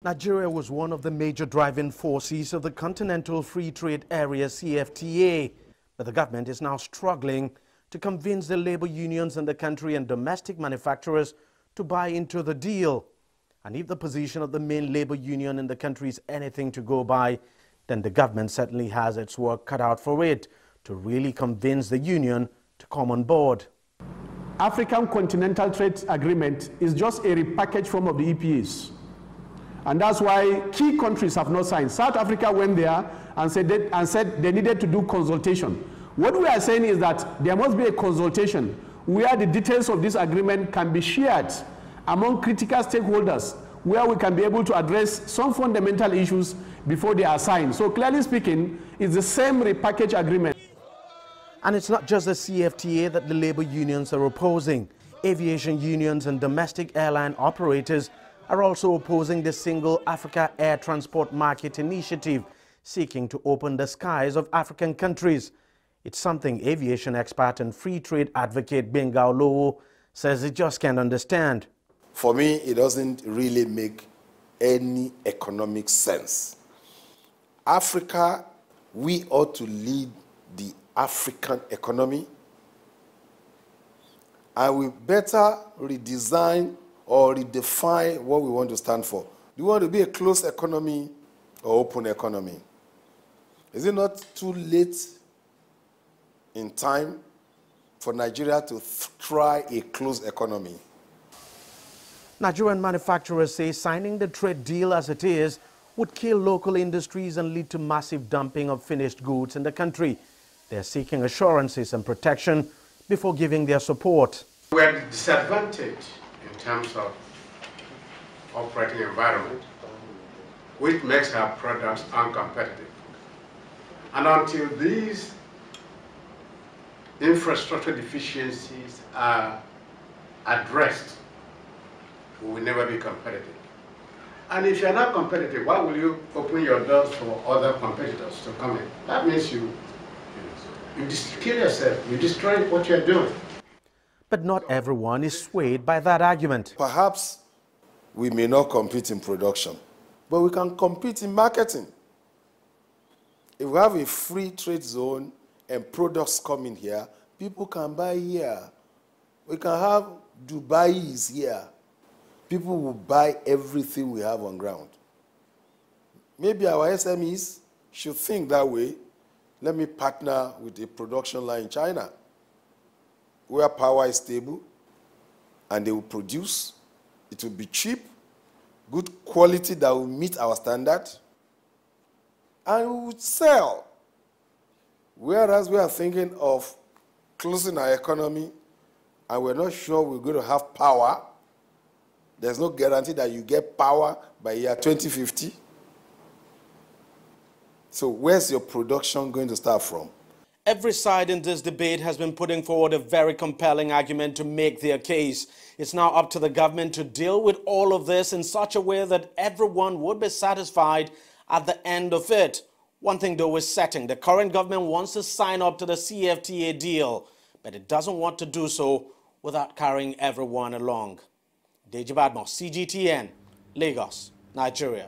Nigeria was one of the major driving forces of the Continental Free Trade Area CFTA, but the government is now struggling to convince the labor unions in the country and domestic manufacturers to buy into the deal. And if the position of the main labor union in the country is anything to go by, then the government certainly has its work cut out for it to really convince the union to come on board. African Continental Trade Agreement is just a repackaged form of the EPAs. And that's why key countries have not signed. South Africa went there and said they needed to do consultation. What we are saying is that there must be a consultation where the details of this agreement can be shared among critical stakeholders, where we can be able to address some fundamental issues before they are signed. So clearly speaking, it's the same repackaged agreement. And it's not just the CFTA that the labor unions are opposing. Aviation unions and domestic airline operators are also opposing the Single Africa Air Transport Market Initiative, seeking to open the skies of African countries. It's something aviation expert and free trade advocate Benga Olowo says he just can't understand. For me, it doesn't really make any economic sense. Africa, we ought to lead the African economy, and we better redesign or redefine what we want to stand for. Do you want to be a closed economy or open economy? Is it not too late in time for Nigeria to try a closed economy? Nigerian manufacturers say signing the trade deal as it is would kill local industries and lead to massive dumping of finished goods in the country. They're seeking assurances and protection before giving their support. We are disadvantaged in terms of operating environment, which makes our products uncompetitive. And until these infrastructure deficiencies are addressed, we will never be competitive. And if you're not competitive, why will you open your doors for other competitors to come in? That means you kill yourself, you destroy what you're doing. But not everyone is swayed by that argument. Perhaps we may not compete in production, but we can compete in marketing. If we have a free trade zone and products coming here, people can buy here. We can have Dubai's here. People will buy everything we have on ground. Maybe our SMEs should think that way. Let me partner with a production line in China, where power is stable, and they will produce. It will be cheap, good quality that will meet our standard, and we will sell. Whereas we are thinking of closing our economy, and we're not sure we're going to have power. There's no guarantee that you get power by year 2050. So where's your production going to start from? Every side in this debate has been putting forward a very compelling argument to make their case. It's now up to the government to deal with all of this in such a way that everyone would be satisfied at the end of it. One thing though is certain: the current government wants to sign up to the CFTA deal, but it doesn't want to do so without carrying everyone along. Deji, Badmus, CGTN, Lagos, Nigeria.